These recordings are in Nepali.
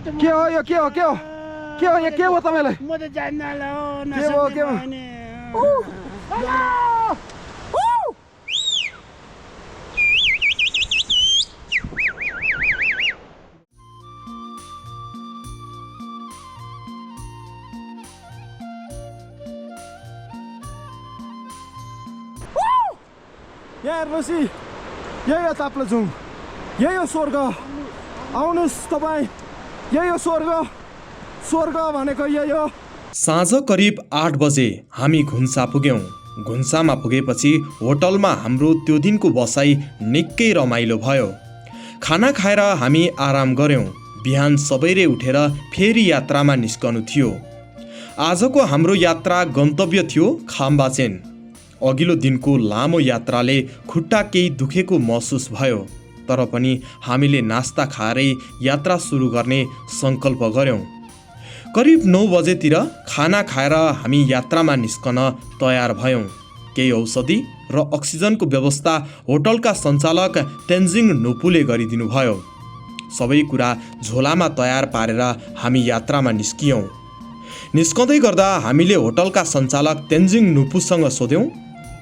के हो यो के हो के हो के हो यहाँ के हो तपाईलाई म त जान्नला हो के हो के हो यहाँ हेर्नुहोस् यही हो ताप्लेजुङ यही हो स्वर्ग आउनुहोस् तपाईँ यही हो स्वर्ग स्वर्ग भनेको यही हो। साँझ करिब 8 बजे हामी घुन्सा पुग्यौँ। घुन्सामा पुगेपछि होटलमा हाम्रो त्यो दिनको बसाइ निकै रमाइलो भयो। खाना खाएर हामी आराम गर्यौँ। बिहान सबैले उठेर फेरि यात्रामा निस्कनु थियो। आजको हाम्रो यात्रा गन्तव्य थियो खाम्बाचेन। अघिल्लो दिनको लामो यात्राले खुट्टा केही दुखेको महसुस भयो, तर पनि हामीले नास्ता खाएरै यात्रा सुरु गर्ने सङ्कल्प गर्यौँ। करिब 9 बजेतिर खाना खाएर हामी यात्रामा निस्कन तयार भयौँ। केही औषधि र अक्सिजनको व्यवस्था होटलका सञ्चालक तेन्जिङ नुपुले गरिदिनु भयो। सबै कुरा झोलामा तयार पारेर हामी यात्रामा निस्कियौँ। निस्कँदै गर्दा हामीले होटलका सञ्चालक तेन्जिङ नुपुसँग सोध्यौँ,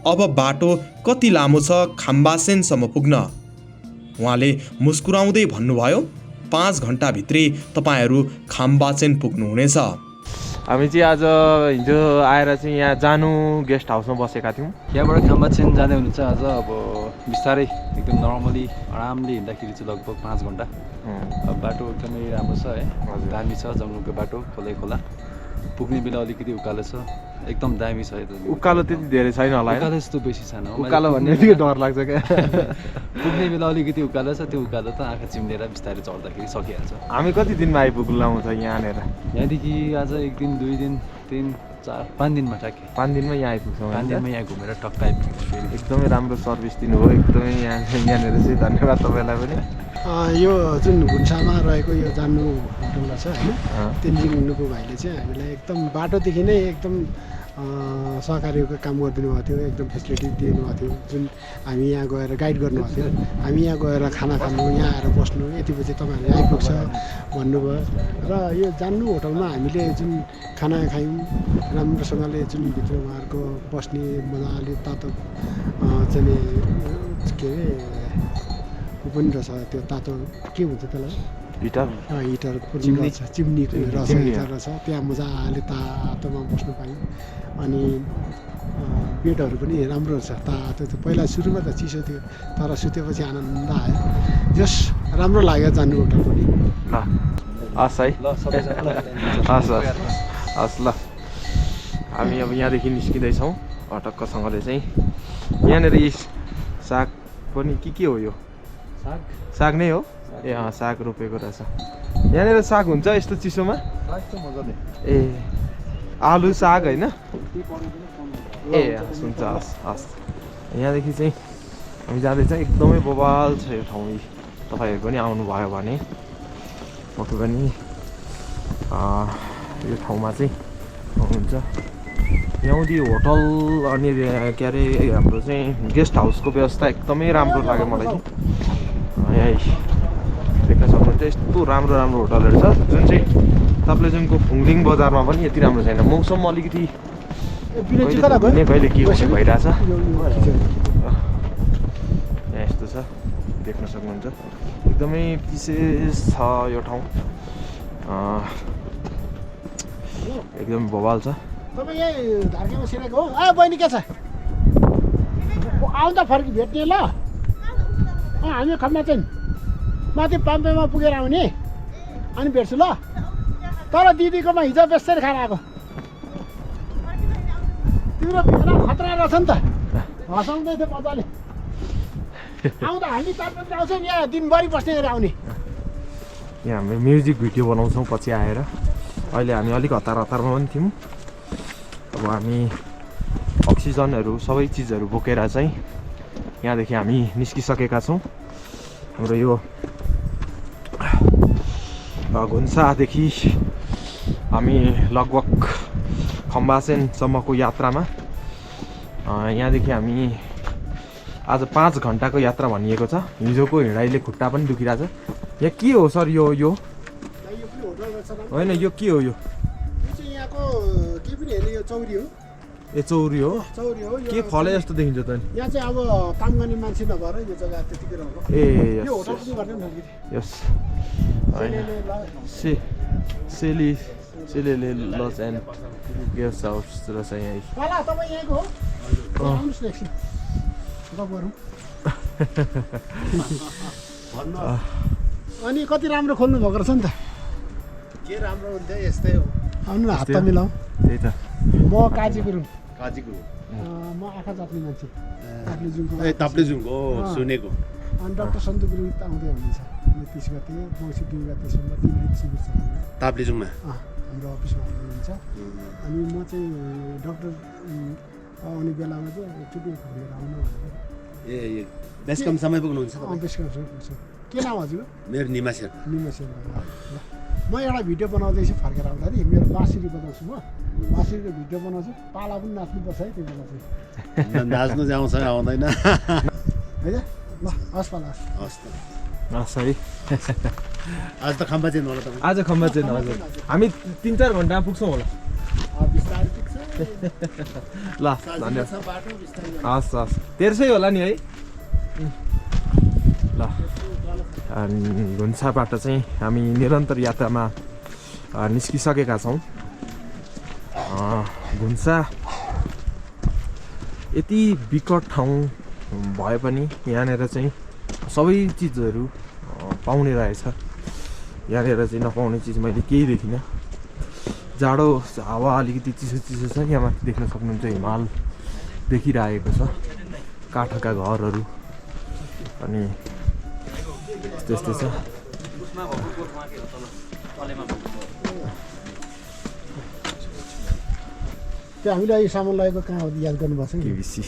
अब बाटो कति लामो छ खाम्बासेनसम्म पुग्न? उहाँले मुस्कुराउँदै भन्नुभयो, 5 घन्टाभित्रै तपाईँहरू खाम्बाचेन पुग्नुहुनेछ। हामी चाहिँ आज हिजो आएर चाहिँ यहाँ जानु गेस्ट हाउसमा बसेका थियौँ। यहाँबाट खाम्बाचेन जाँदै हुनुहुन्छ आज। अब बिस्तारै एकदम नर्मली आरामले हिँड्दाखेरि चाहिँ लगभग 5 घन्टा। बाटो एकदमै राम्रो छ है, दामी छ। जङ्गलको बाटो खोलै खोला, पुग्ने बेला अलिकति उकालो छ, एकदम दामी छ। उकालो त्यति धेरै छैन होला, उकालो यस्तो बेसी छैन। उकालो भन्ने बित्तिकै डर लाग्छ क्या। पुग्ने बेला अलिकति उकालो छ, त्यो उकालो त आँखा चिम्लेर बिस्तारै चढ्दाखेरि सकिहाल्छ। हामी कति दिनमा आइपुग्लाउँ त यहाँनिर? यहाँदेखि आज 1 दिन 2 दिन 3 4 5 दिनमा ट्याक्कै 5 दिनमा यहाँ आइपुग्छौँ। 5 दिनमा यहाँ घुमेर टक्क आइपुग्छौँ फेरि। एकदमै राम्रो सर्भिस दिनुभयो, एकदमै यहाँनिर चाहिँ धन्यवाद तपाईँलाई पनि। यो जुन घुन्सामा रहेको यो जान्नु होटल छ होइन, तेन्जिङ नुपु भाइले चाहिँ हामीलाई एकदम बाटोदेखि नै एकदम सहकारीको काम गरिदिनु भएको थियो। एकदम फेसिलिटी दिनुभएको थियो। जुन हामी यहाँ गएर गाइड गर्नुभएको थियो। हामी यहाँ गएर खाना खानु, यहाँ आएर बस्नु, यति बजी तपाईँहरू आइपुग्छ भन्नुभयो। र यो जान्नु होटलमा हामीले जुन खाना खायौँ राम्रोसँगले, जुन भित्र उहाँहरूको बस्ने मजाले तातो चाहिँ के अरे पनि रहेछ, त्यो तातो के हुन्छ त्यसलाई हिटर चिम्नीको रहेछ। त्यहाँ मजाले तातोमा बस्नु पायौँ। अनि बेडहरू पनि राम्रो रहेछ, तातो थियो। पहिला सुरुमा त चिसो थियो, तर सुतेपछि आनन्द आयो। जस राम्रो लाग्यो जान्नु होटल पनि। ल हस् है, हस् हस् ल। हामी अब यहाँदेखि निस्किँदैछौँ अटक्कसँगले चाहिँ। यहाँनिर साग पनि के हो यो? साग नै हो? ए अँ, साग रोपेको रहेछ। यहाँनिर साग हुन्छ यस्तो चिसोमा? ए आलु साग होइन? ए हस् हुन्छ, हस् हस्। यहाँदेखि चाहिँ हामी जाँदैछौँ। एकदमै बवाल छ यो ठाउँ। तपाईँहरू पनि आउनुभयो भने पक्कै पनि यो ठाउँमा चाहिँ आउनुहुन्छ। यहाँदेखि होटल अनि के अरे हाम्रो चाहिँ गेस्ट हाउसको व्यवस्था एकदमै राम्रो लाग्यो मलाई चाहिँ। यहीँ देख्न सक्नुहुन्छ यस्तो राम्रो राम्रो होटलहरू छ, जुन चाहिँ ताप्लेजुङको फुङलिङ बजारमा पनि यति राम्रो छैन। मौसम अलिकति कहिले के भइरहेछ। यहाँ यस्तो छ, देख्न सक्नुहुन्छ। एकदमै विशेष छ यो ठाउँ, एकदमै बवाल छ। तपाईँ यही धार्केमा सिरेको हो? बहिनी के छ? आउँदा फर्की भेट्ने ल। हामी खाम्बाचेन माथि पाम्पेमा पुगेर आउने अनि भेट्छु ल। तर दिदीकोमा हिजो बेसरी खाएर आएको। तिम्रो भेना खतरा रहेछ नि त, हँसाउँदै थियो मजाले। आउँदा हामी 4 बजी आउँछौँ, यहाँ दिनभरि बस्ने गरी आउने। यहाँ हामी म्युजिक भिडियो बनाउँछौँ पछि आएर। अहिले हामी अलिक हतारमा पनि थियौँ। अब हामी अक्सिजनहरू सबै चिजहरू बोकेर चाहिँ यहाँदेखि हामी निस्किसकेका छौँ। हाम्रो यो घुन्सादेखि हामी लगभग खाम्बाचेनसम्मको यात्रामा। यहाँदेखि हामी आज 5 घन्टाको यात्रा भनिएको छ। हिजोको हिँडाइले खुट्टा पनि दुखिरहेछ। यहाँ के हो सर यो? होटल रहेछ नाम? होइन यो के हो यो यो चाहिँ यहाँको के पनि हेर्ने यो चौरी हो। ए चौरी हो चौरी हो यो के फले जस्तो देखिन्छ त नि यहाँ चाहिँ अब काम गर्ने मान्छे नभएर यो जग्गा त्यतिकै रहेको। ए यो होटल पनि गर्ने नि यस होइन सेलेले लज एन्ड गेस्ट हाउस रहेछ यहाँ पाला तपाईँ यहाँको हो? आउनुहोस् न एकछिन गफ गरौँ। अनि कति राम्रो खोल्नु भएको रहेछ नि त। के राम्रो हुन्थ्यो यस्तै हो आउनु न हात त मिलाउँ। त्यही त म काजी गुरुङ, काजीको म आँखा जाप्ने मान्छे ताप्लेजुङको। ए ताप्लेजुङको सुनेको अनि डाक्टर सन्तु गुरुङ त आउँदै हुनुहुन्छ 29 गते मौसी 2 गतेसम्म 3 दिन शिविर छ ताप्लेजुङमा हाम्रो अफिसमा आउनुहुन्छ। अनि म चाहिँ डाक्टर आउने बेलामा चाहिँ एकचोटि लिएर आउनु भनेर ए बेसकम समय पुग्नुहुन्छ तपाईँ अफिस गर्छु। के नाम हजुर? मेरो निमा शेर्पा निमेसन। म एउटा भिडियो बनाउँदैछु फर्केर आउँदाखेरि मेरो बाँसुरी बजाउँछु म बाँसुरीको भिडियो बनाउँछु। पाला पनि नाच्नुपर्छ है त्यो बेला चाहिँ नाच्नु चाहिँ आउँछ आउँदैन है त। ल हस् पाला हस् त हस् है आज त खम्बा चाहिँ होला तपाईँ आज खम्बा चाहिँ हजुर हामी 3-4 घन्टामा पुग्छौँ होला बिस्तारै पुग्छ। ल धन्यवाद बाटो बिस्तारै हस् हस् 1300 होला नि है ल अनि घुन्साबाट चाहिँ हामी निरन्तर यात्रामा निस्किसकेका छौँ। घुन्सा यति विकट ठाउँ भए पनि यहाँनिर चाहिँ सबै चिजहरू पाउने रहेछ। यहाँनिर चाहिँ नपाउने चिज मैले केही देखिनँ। जाडो हावा अलिकति चिसो चिसो छ। यहाँ माथि देख्न सक्नुहुन्छ हिमाल देखिरहेको छ, काठका घरहरू अनि त्यस्तै छ। त्यो हामीले अहिले सामान लगेको कहाँ हो याद गर्नुभएको छ नि? केबिसी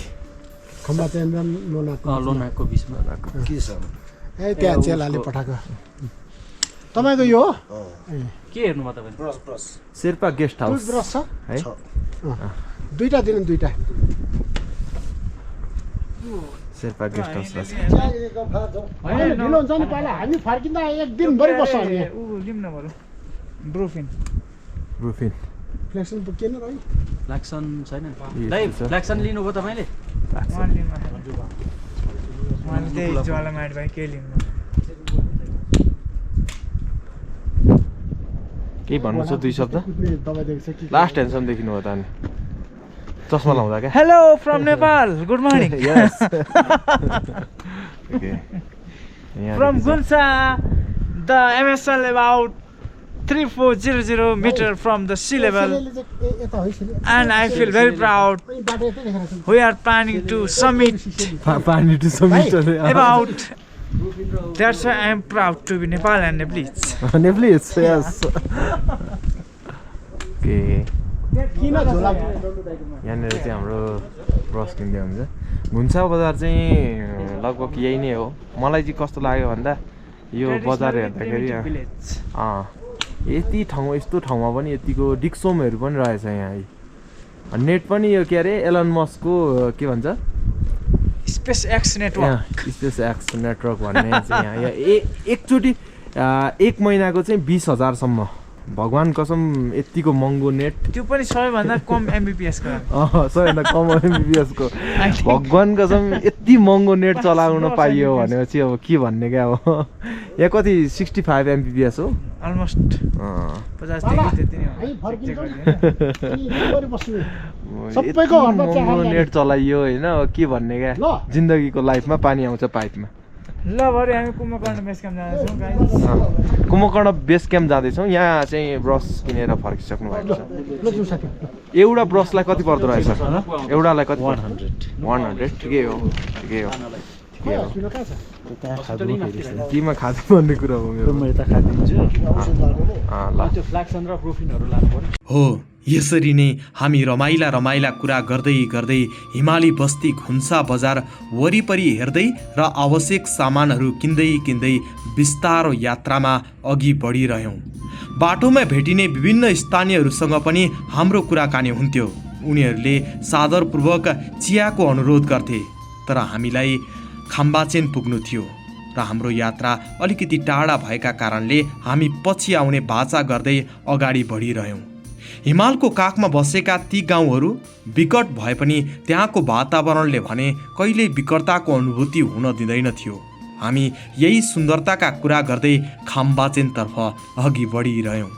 खम्बा चेन र लोनाको बिचमा के छ ए त्यहाँ चेलाले पठाएको। तपाईँको यो हो? के हेर्नु भयो तपाईँ? Brush brush Sherpa guest house toothbrush छ है। दुईटा दिनु दुईटा। शेर्पा गेस्ट हाउस रहेछ। होइन ढिलो हुन्छ नि पहिला हामी फर्किँदा एक दिनभरि बस्छ हामी यहाँ। रुफिन फ्लेक्सन पुगेन र है। फ्ल्याक्सन छैन यस्तो दाइ छ। फ्ल्याक्सन लिनुभयो तपाईँले? केही भन्नु छ 2 शब्द? दबाई दिएको छ कि लास्ट ह्यान्डसम्म देखिनु हो त अनि चस्मा लाउँदा क्या? Hello from Nepal. Good morning. Yes. Okay. From Gunsa, the MSL about 3400 meter from the sea level, and I feel very proud. We are planning to summit पानी to summit about. That's why I am proud to be Nepal and Nepalese. Nepalese, yes. Okay. किन झोला यहाँनिर चाहिँ हाम्रो ब्रस किन्दै हुन्छ। घुन्सा बजार चाहिँ लगभग यही नै हो। मलाई चाहिँ कस्तो लाग्यो भन्दा यो बजार हेर्दाखेरि यति ठाउँ यस्तो ठाउँमा पनि यतिको डिक्सोमहरू पनि रहेछ यहाँ। नेट पनि यो के अरे एलन मस्कको के भन्छ SpaceX network. Space x network भन्ने चाहिँ यहाँ एकचोटि 1 महिनाको चाहिँ 20,000सम्म। भगवान् कसम यतिको महँगो नेट। त्यो पनि सबैभन्दा कम MBPS को। सबैभन्दा कम MBPS को। भगवान् कसम यति महँगो नेट चलाउन पाइयो भनेपछि अब के भन्ने क्या अब। यहाँ कति 65 MBPS हो Almost 50 देखि त्यति नै हो। हामी फर्किन्छौँ यहीँभरि बस्नु। यति महँगो नेट चलाइयो होइन अब के भन्ने क्या। जिन्दगीको लाइफमा पानी आउँछ पाइपमा। ल भरे हामी कुम्भकर्ण बेस क्याम्प जाँदैछौँ गाइस। कुम्भकर्ण बेस क्याम्प जाँदैछौँ। यहाँ चाहिँ ब्रस किनेर फर्किसक्नु भएको छ। एउटा ब्रसलाई कति पर्दो रहेछ? एउटालाई कति? 100 ठिकै हो ठिकै हो ठिकै हो। केमा खाँदै भन्ने कुरा हो मेरो। हो यसरी नै हामी रमाइला रमाइला कुरा गर्दै गर्दै हिमाली बस्ती घुन्सा बजार वरिपरि हेर्दै र आवश्यक सामानहरू किन्दै किन्दै बिस्तारो यात्रामा अघि बढिरह्यौँ। बाटोमा भेटिने विभिन्न स्थानीयहरूसँग पनि हाम्रो कुराकानी हुन्थ्यो। उनीहरूले सादरपूर्वक चियाको अनुरोध गर्थे, तर हामीलाई खाम्बाचेन पुग्नु थियो र हाम्रो यात्रा अलिकति टाढा भएका कारणले हामी पछि आउने बाचा गर्दै अगाडि बढिरह्यौँ। हिमालको काखमा बसेका ती गाउँहरू विकट भए पनि त्यहाँको वातावरणले भने कहिल्यै विकटताको अनुभूति हुन दिँदैन थियो। हामी यही सुन्दरताका कुरा गर्दै खाम्बाचेनतर्फ अघि बढिरह्यौँ।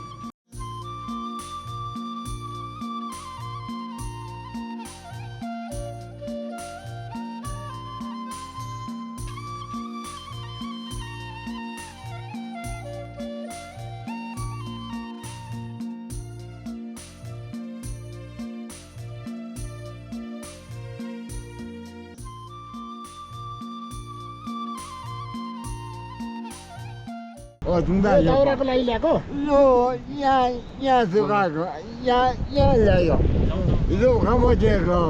दाउराको लागि ल्याएको यो यहाँ सुकाएको यहाँ ल्यायो यो खम्बचेको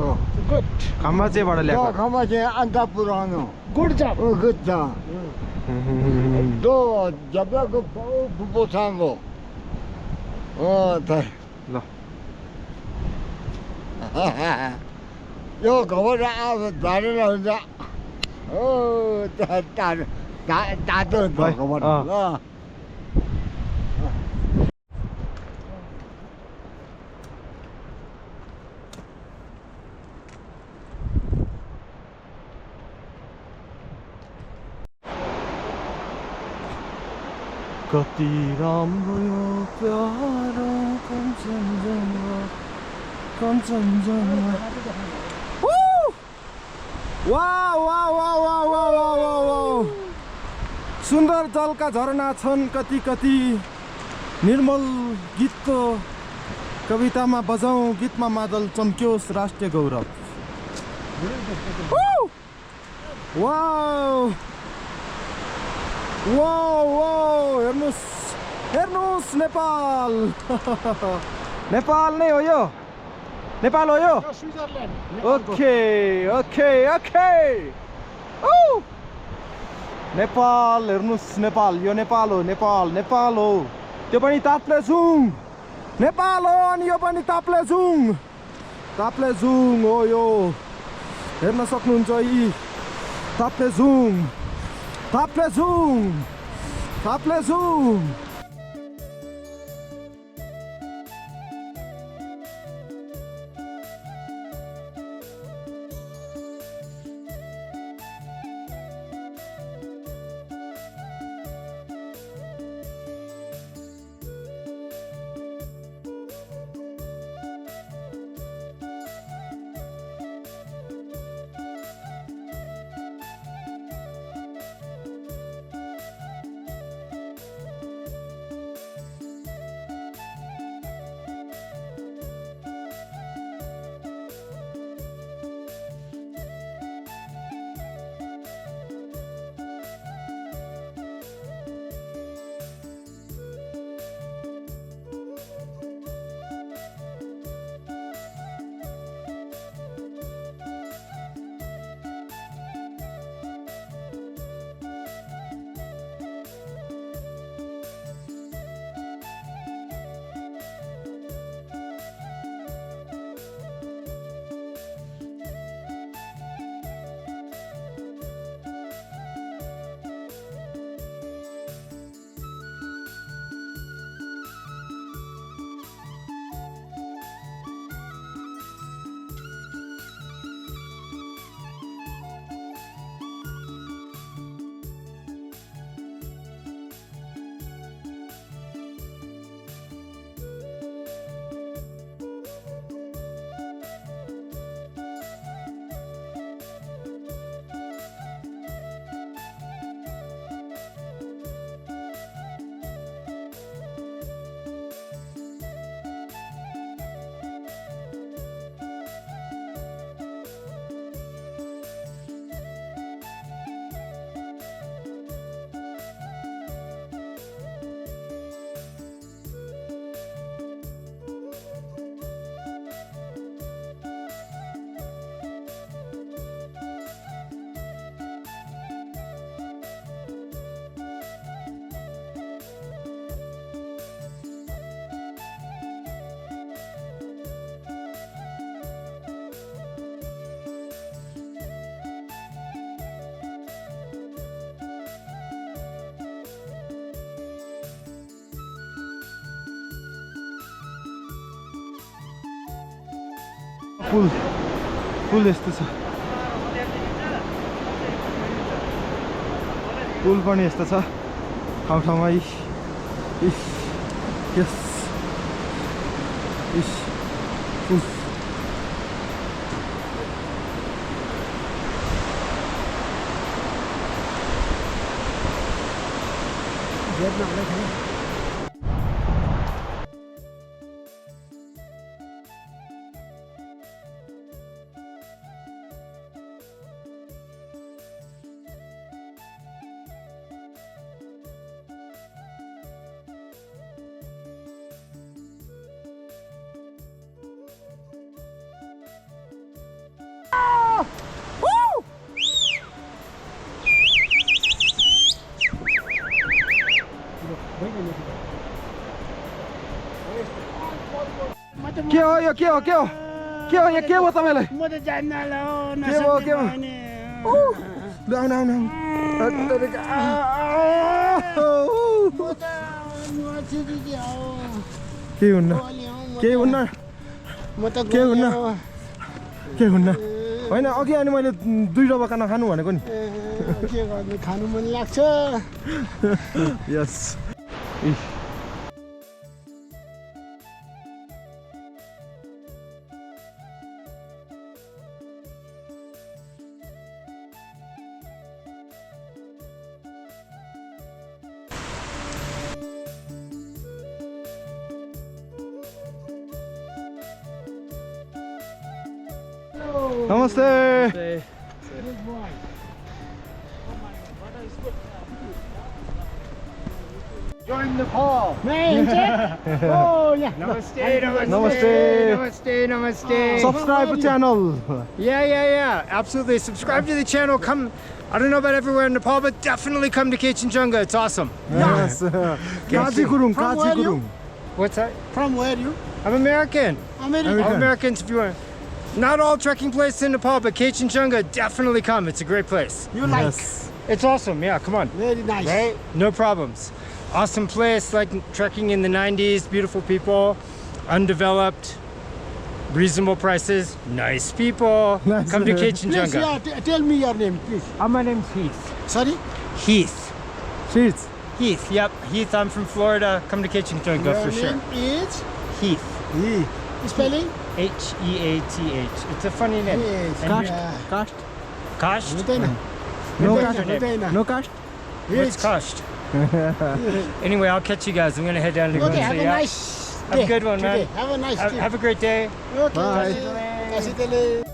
खम्बाचेबाट ल्याएको खम्बचे अन्त पुऱ्याउनु गुड जब गुड छ दो जब्बाको पोसाङ्गो हो त ल यो खबर अब झारेर हुन्छ हो तातो हुन्छ खबर ल कति राम्रो यो प्यारो कञ्चनजङ्घा कञ्चनजङ्घा वाह वाह वाह वाह वाह वाह वाह वाह सुन्दर जलका झरना छन् कति कति निर्मल गीतको कवितामा बजाउँ गीतमा मादल चम्क्योस् राष्ट्रिय गौरव वाह वाह वाह हेर्नुस् हेर्नुस् नेपाल नेपाल नै हो यो नेपाल हो यो Switzerland okay okay okay Nepal हेर्नुस् नेपाल यो नेपाल हो नेपाल नेपाल हो त्यो पनि ताप्लेजुङ नेपाल हो अनि यो पनि ताप्लेजुङ ताप्लेजुङ हो यो हेर्न सक्नुहुन्छ यी ताप्लेजुङ ताप्लेजुङ ताप्लेजुङ पुल यस्तो छ पुल पनि यस्तो छ ठाउँ ठाउँमा यस पुल के हो यो के हो के हो के हो यहाँ के हो तपाईँलाई म त जान्न ल के हो के हो लु आउनु आउनु के हुन्न केही हुन्न म त के हुन्न के हुन्न होइन अघि अनि मैले 2 डब्बा खाना खानु भनेको नि के गर्नु खानु मन लाग्छ यस नमस्ते Join the call. Oh yeah. नमस्ते Subscribe to channel. Yeah. Absolutely. Subscribe to the channel. Come. I don't know about everywhere in Nepal, but definitely come to Kachinjunga. It's awesome. Yes. Kaji Gurung, Kaji Gurung. What's that? From where you? I'm American. American. All Americans, if you want. Not all trekking places in Nepal, but Kachinjunga, definitely come. It's a great place. You like? Yes. It's awesome. Yeah, come on. Very nice. Right? No problems. Awesome place, like trekking in the 90s. Beautiful people, undeveloped, reasonable prices, nice people. Nice. Come to Please, Kachinjunga. yeah, tell me your name, please. My name's Heath. Sorry? Heath. Sheets. Heath, yep. Heath, I'm from Florida. Come to Kachinjunga Your for sure. name is? Heath. Spelling? H-E-A-T-H. It's a funny name. Yes. And Kasht. Kasht? हुँदैन No What's kasht. your name? No kasht. What's Kasht? Anyway, I'll catch you guys. I'm going to head down to Okay, have Gunsa, a yeah? nice Have a good one, today. man. Have a nice day. Have a great day. Okay. Bye. Kasitele.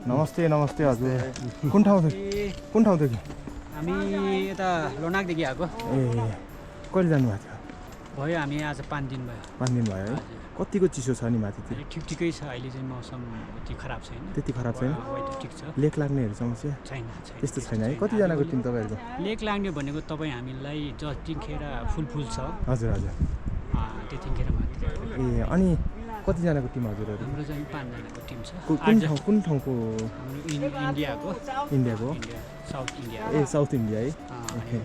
नमस्ते नमस्ते हजुर कुन ठाउँदेखि हामी यता लोनाकदेखि आएको ए कहिले जानुभएको थियो भयो हामी आज 5 दिन भयो 5 दिन भयो है कतिको चिसो छ नि माथितिर ठिक ठिकै छ अहिले चाहिँ मौसम त्यति खराब छैन त्यति खराब छैन वेदर ठिक छ लेक लाग्नेहरू समस्या छैन त्यस्तो छैन है कतिजनाको टिम तपाईँहरूको लेक लाग्ने भनेको तपाईँ हामीलाई जतिखेर फुल छ हजुर हजुर त्यतिखेर मात्र ए अनि कतिजनाको टिम हजुरहरू हाम्रो चाहिँ 5 जनाको टिम छ कुन ठाउँको हाम्रो इन्डियाको इन्डियाको साउथ इन्डिया ए साउथ इन्डिया है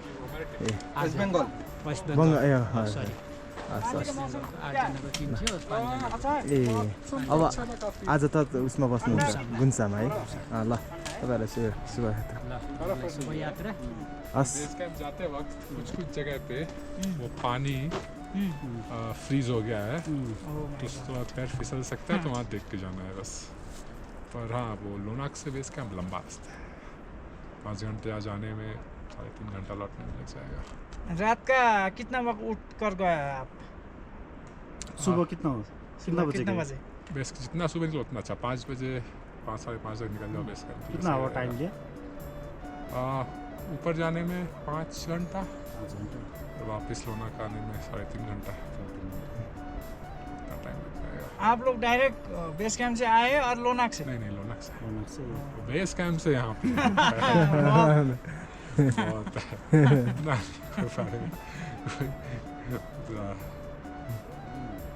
वेस्ट बेङ्गल बङ्गाल ए सरी हजुर 8 जनाको टिम थियो 5 जना ए अब आज त उसमा बस्नुहुन्छ गुन्सामा है ल तपाईँहरूलाई शुभयात्रा शुभ यात्रा हस् बेस कैंप जाते वक्त कुछ जगह पे वो पानी फ्रीज हो गया है तो उसके बाद पैर फिसल सकता है तो वहाँ देख के जाना है बस पर हाँ वो लोनाक से बेस कैंप लंबा रास्ता है 5 घंटे आ जाने में 3.5 घंटा लौटने में लग जाएगा रात का कितना वक्त उठ कर गए आप सुबह कितना बजे बजे बेस जितना सुबह निकलो उतना अच्छा 5 बजे 5 साढ़े 5 तक निकल जाओ बेस कैंप कितना और टाइम लिया ऊपर जाने में 5 घंटा और वापस लोनाक आने में 3.5 घंटा इतना टाइम लग जाएगा आप लोग डायरेक्ट बेस कैंप से आए और लोनाक से? नहीं लोनाक से बेस कैंप से यहाँ पे बहुत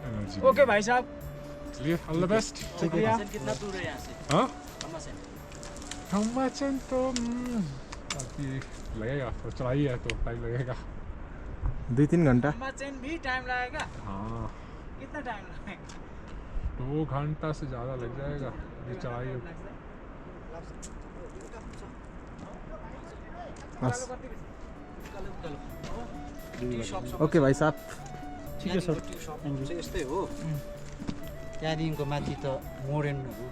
एनर्जी। ओके भाई साहब, चलिए ऑल द बेस्ट। शुक्रिया। कितना दूर है यहाँ से? हाँ खम्बाचन? खम्बाचन तो अभी लगेगा, तो चढ़ाई है तो टाइम लगेगा 2-3 घंटा। खम्बाचन भी टाइम लगेगा? हाँ कितना टाइम लगेगा? 2 घंटा से ज़्यादा लग जाएगा ये चढ़ाई। बस ओके भाइ साहब, ठिक छ सर। यस्तै हो। त्यहाँदेखिको माथि त मोडेनहरू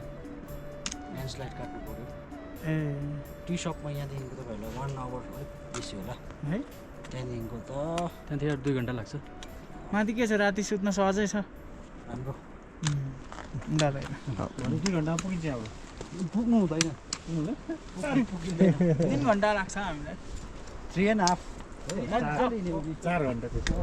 ल्यान्डस्लाइड काट्नु पऱ्यो। टी सपमा यहाँदेखिको तपाईँहरूलाई 1 आवर अलिक बेसी होला है। त्यहाँदेखिको त त्यहाँदेखि 2 घन्टा लाग्छ। माथि के छ, राति सुत्न सहजै छ? राम्रो डर 2 घन्टामा पुगिन्छ अब। पुग्नु हुँदैन, 3 घन्टा लाग्छ हामीलाई। 3.5 4 घन्टा त्यसो।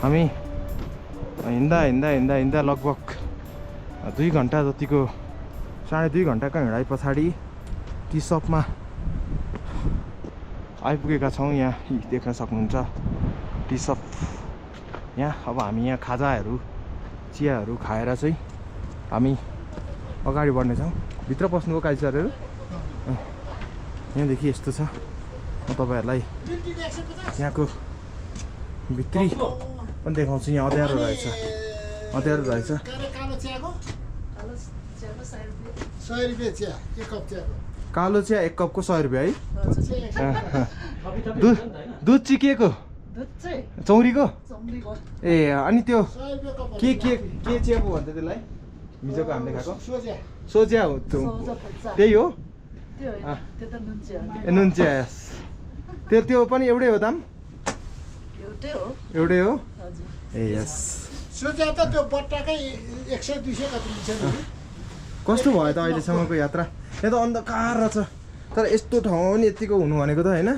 हामी हिँड्दा लगभग 2 घन्टा जतिको 2.5 घन्टाको हिँडाइ पछाडि टी सपमा आइपुगेका छौँ। यहाँ देख्न सक्नुहुन्छ टी सप। यहाँ अब हामी यहाँ खाजाहरू चियाहरू खाएर चाहिँ हामी अगाडि बढ्नेछौँ। भित्र पस्नुको काइसरहरू यहाँदेखि यस्तो छ। म तपाईँहरूलाई यहाँको भित्री पनि देखाउँछु। यहाँ अँध्यारो रहेछ। कालो चियाको 100 रुपियाँ चिया, 1 कप चियाको। कालो चिया 1 कपको 100 रुपियाँ है। दुध चाहिँ के को? चौरीको? ए अनि त्यो के चिया पो भन्छ त्यसलाई? हिजोको हामीले खाएको सोचिया हो। त्यही हो। ए नुन चिया। त्यो पनि एउटै हो दाम? एउटै हो। ए यस। सोचे त त्यो बट्टाकै 100-200 कति लिन्छ नि। कस्तो भयो त अहिलेसम्मको यात्रा? यहाँ त अन्धकार रहेछ, तर यस्तो ठाउँमा पनि यतिको हुनु भनेको त होइन।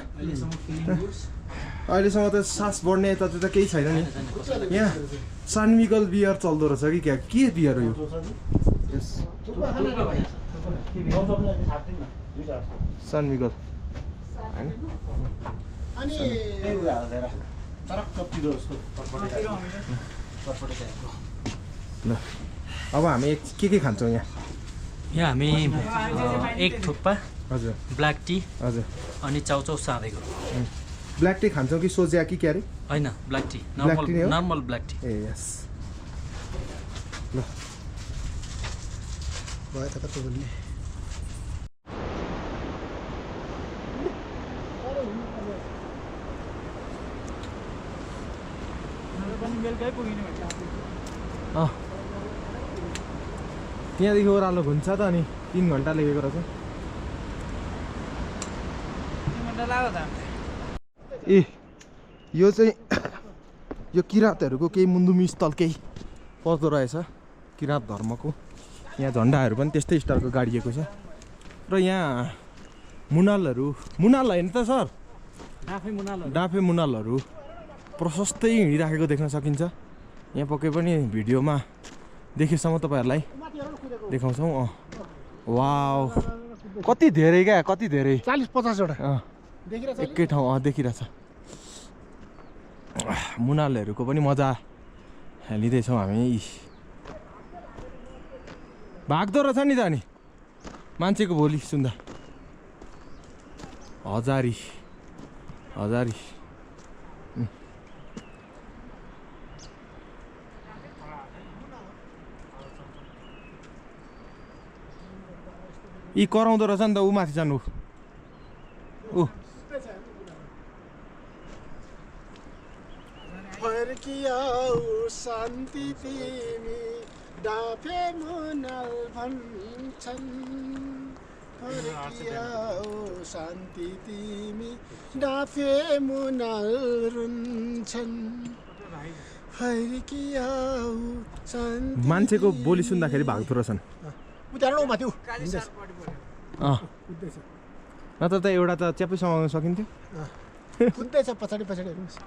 अहिलेसम्म त सास बढ्ने यतातिर केही छैन नि। यहाँ सानमिगल बियर चल्दो रहेछ कि क्या? के बियर हो यो? सानमिगल अनि ल अब हामी के खान्छौँ यहाँ? यहाँ हामी एक थुक्पा, हजुर, ब्ल्याक टी, हजुर, अनि चाउचाउ साँधेको। ब्ल्याक टी खान्छौँ कि सोजिया कि क्या अरे? होइन, black tea, normal black tea. ए यस। ल भयो त कस्तो बोल्ने। त्यहाँदेखि ओह्रालो घुन्छ त अनि 3 घन्टा लगेको रहेछ। 3 घन्टा लाग्यो त हामीलाई। ए यो चाहिँ यो किराँतहरूको केही मुन्दुमी स्थल केही पर्दो रहेछ। किराँत धर्मको यहाँ झन्डाहरू पनि त्यस्तै स्टाइलको गाडिएको छ। र यहाँ मुनालहरू, मुनाल होइन त सर? डाँफे मुनालहरू प्रशस्तै हिँडिराखेको देख्न सकिन्छ। यहाँ पक्कै पनि भिडियोमा देखेसम्म तपाईँहरूलाई देखाउँछौँ। वाउ कति धेरै क्या, कति धेरै, 40-50 वटा एकै ठाउँ देखिरहेछ। मुनालहरूको पनि मजा लिँदैछौँ हामी। भाग्दो रहेछ नि त अनि मान्छेको बोली सुन्दा हजारी यी कराउँदो रहेछ नि त ऊ माथि जानु ऊ फर्कियाऊ शान्ति तिमी डाफे मुनाल भन्छन् फर्कियाऊ शान्ति तिमी डाफे मुनाल रुन्छन् फर्कियाऊ शान्ति मान्छेको बोली सुन्दाखेरि भाग्दो रहेछन् उतार्नु माथि नत्र त एउटा त च्यापै समाउन सकिन्थ्यो कुद्दैछ पछाडि हेर्नुहोस्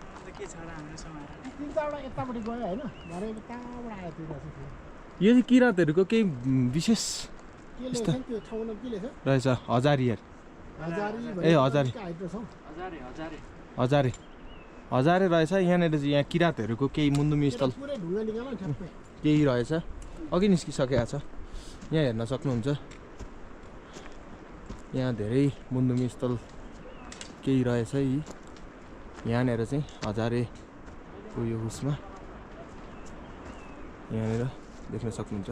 तिन चारवटा यतापट्टि गयो होइन भरे कहाँबाट आयो यो चाहिँ किराँतहरूको केही विशेष के लेख्छ त्यो ठाउँमा के लेख्छ रहेछ हजारी ए हजारे रहेछ यहाँनिर चाहिँ यहाँ किराँतहरूको केही मुन्दुमी स्थल केही रहेछ अघि निस्किसकेको छ यहाँ हेर्न सक्नुहुन्छ यहाँ धेरै मुन्दुमी स्थल केही रहेछ यी यहाँनिर चाहिँ हजारेको यो उसमा यहाँनिर देख्न सक्नुहुन्छ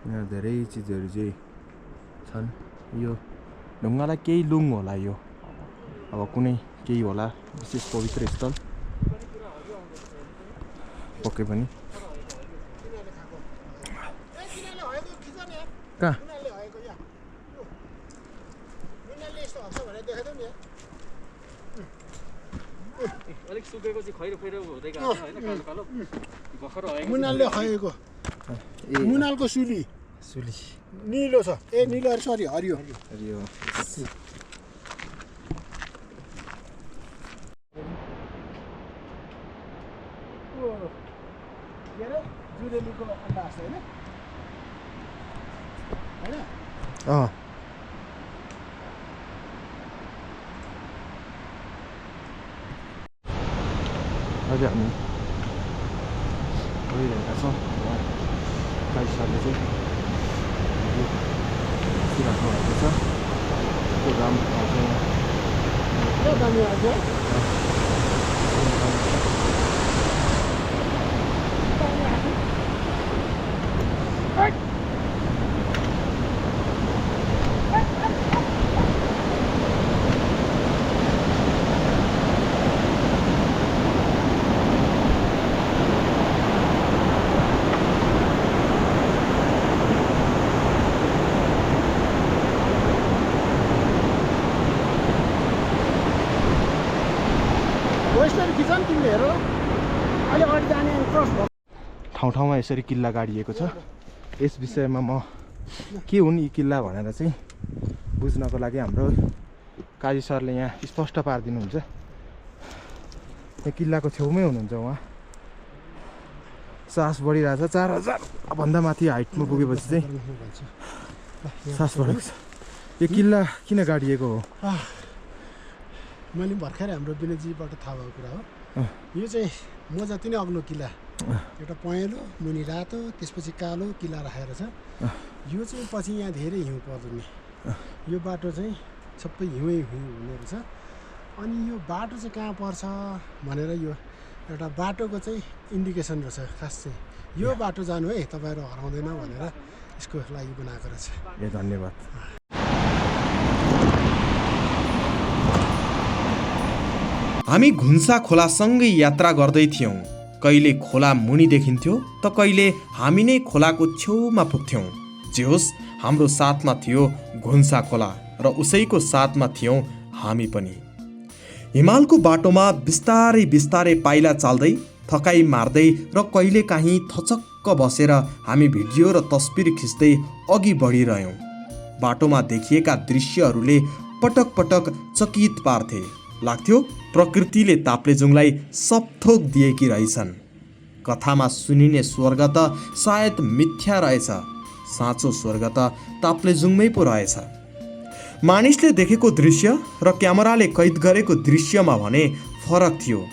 यहाँ धेरै चिजहरू चाहिँ छन् यो ढुङ्गालाई केही लुङ होला यो अब कुनै केही होला विशेष पवित्र स्थल पक्कै पनि कहाँ अलिक सुकेको चाहिँ खैरो हुँदै गएको हैन कालो कालो भर्खर भएको मुनालले खएको मुनालको सुली निलो छ ए निलो सरी हरियो के अरे जुरेलीको अन्डा जस्तो होइन अहिले हामी गइरहेका छौँ गाइसहरूले चाहिँ राख्नु भएको छ त्यो दाम ठाउँ ठाउँमा यसरी किल्ला गाडिएको छ यस विषयमा म के हुन् यी किल्ला भनेर चाहिँ बुझ्नको लागि हाम्रो काजी सरले यहाँ स्पष्ट पारिदिनुहुन्छ यहाँ किल्लाको छेउमै हुनुहुन्छ उहाँ सास बढिरहेछ 4000 भन्दा माथि हाइटमा पुगेपछि चाहिँ सास बढेको छ यो किल्ला किन गाडिएको हो मैले भर्खरै हाम्रो विनयजीबाट थाहा भएको कुरा हो यो चाहिँ म जति नै अग्लो किल्ला एउटा पहेँलो मुनि रातो त्यसपछि कालो किल्ला राखेर छ यो चाहिँ पछि यहाँ धेरै हिउँ पर्ने यो बाटो चाहिँ सबै हिउँ हुने रहेछ अनि यो बाटो चाहिँ कहाँ पर्छ भनेर यो एउटा बाटोको चाहिँ इन्डिकेसन रहेछ खास चाहिँ यो बाटो जानु है तपाईँहरू हराउँदैन भनेर यसको लागि बनाएको रहेछ ए धन्यवाद हामी घुन्सा खोलासँगै यात्रा गर्दै थियौँ कहिले खोला मुनि देखिन्थ्यो त कहिले हामी नै खोलाको छेउमा पुग्थ्यौँ जे होस् हाम्रो साथमा थियो घुन्सा खोला र उसैको साथमा थियौँ हामी पनि हिमालको बाटोमा बिस्तारै बिस्तारै पाइला चाल्दै थकाइ मार्दै र कहिलेकाहीँ थचक्क बसेर हामी भिडियो र तस्बिर खिच्दै अघि बढिरह्यौँ बाटोमा देखिएका दृश्यहरूले पटक पटक चकित पार्थे लाग्थ्यो प्रकृतिले ताप्लेजुङलाई सबथोक दिएकी रहेछन् कथामा सुनिने स्वर्ग त सायद मिथ्या रहेछ साँचो स्वर्ग त ताप्लेजुङमै पो रहेछ मानिसले देखेको दृश्य र क्यामेराले कैद गरेको दृश्यमा भने फरक थियो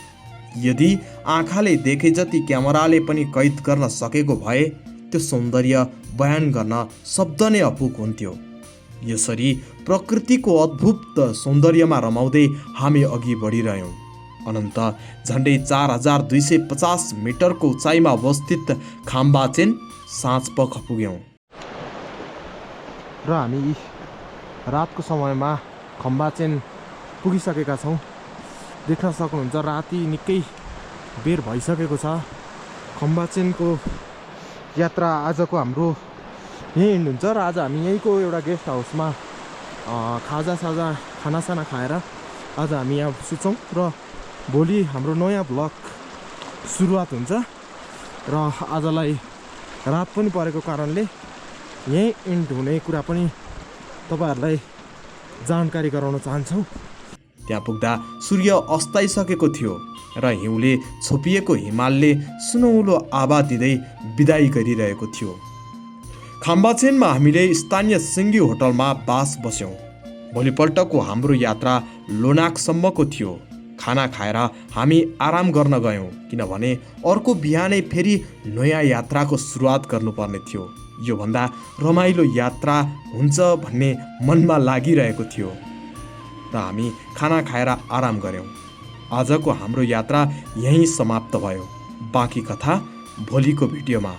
यदि आँखाले देखे जति क्यामेराले पनि कैद गर्न सकेको भए त्यो सौन्दर्य बयान गर्न शब्द नै अपुग हुन्थ्यो। यसरी प्रकृतिको अद्भुत सौन्दर्यमा रमाउँदै हामी अघि बढिरह्यौँ। अनन्त झन्डै 4250 मिटरको उचाइमा अवस्थित खाम्बाचेन साँझपख पुग्यौँ। र हामी रातको समयमा खम्बाचेन पुगिसकेका छौँ। देख्न सक्नुहुन्छ राति निकै बेर भइसकेको छ। खम्बाचेनको यात्रा आजको हाम्रो यहीँ एन्ड हुन्छ र आज हामी यहीँको एउटा गेस्ट हाउसमा खाजासाजा खानासाना खाएर आज हामी यहाँ सुत्छौँ र भोलि हाम्रो नयाँ भ्लग सुरुवात हुन्छ। र आजलाई रात पनि परेको कारणले यहीँ एन्ड हुने कुरा पनि तपाईँहरूलाई जानकारी गराउन चाहन्छौँ। त्यहाँ पुग्दा सूर्य अस्ताइसकेको थियो र हिउँले छोपिएको हिमालले सुनौलो आभा दिँदै बिदाई गरिरहेको थियो। खाम्बाचेनमा हामीले स्थानीय सिङ्गी होटलमा बास बस्यौँ। भोलिपल्टको हाम्रो यात्रा लोनाकसम्मको थियो। खाना खाएर हामी आराम गर्न गयौँ किनभने अर्को बिहानै फेरि नयाँ यात्राको सुरुवात गर्नुपर्ने थियो। योभन्दा रमाइलो यात्रा हुन्छ भन्ने मनमा लागिरहेको थियो र हामी खाना खाएर आराम गऱ्यौँ। आजको हाम्रो यात्रा यहीँ समाप्त भयो। बाँकी कथा भोलिको भिडियोमा।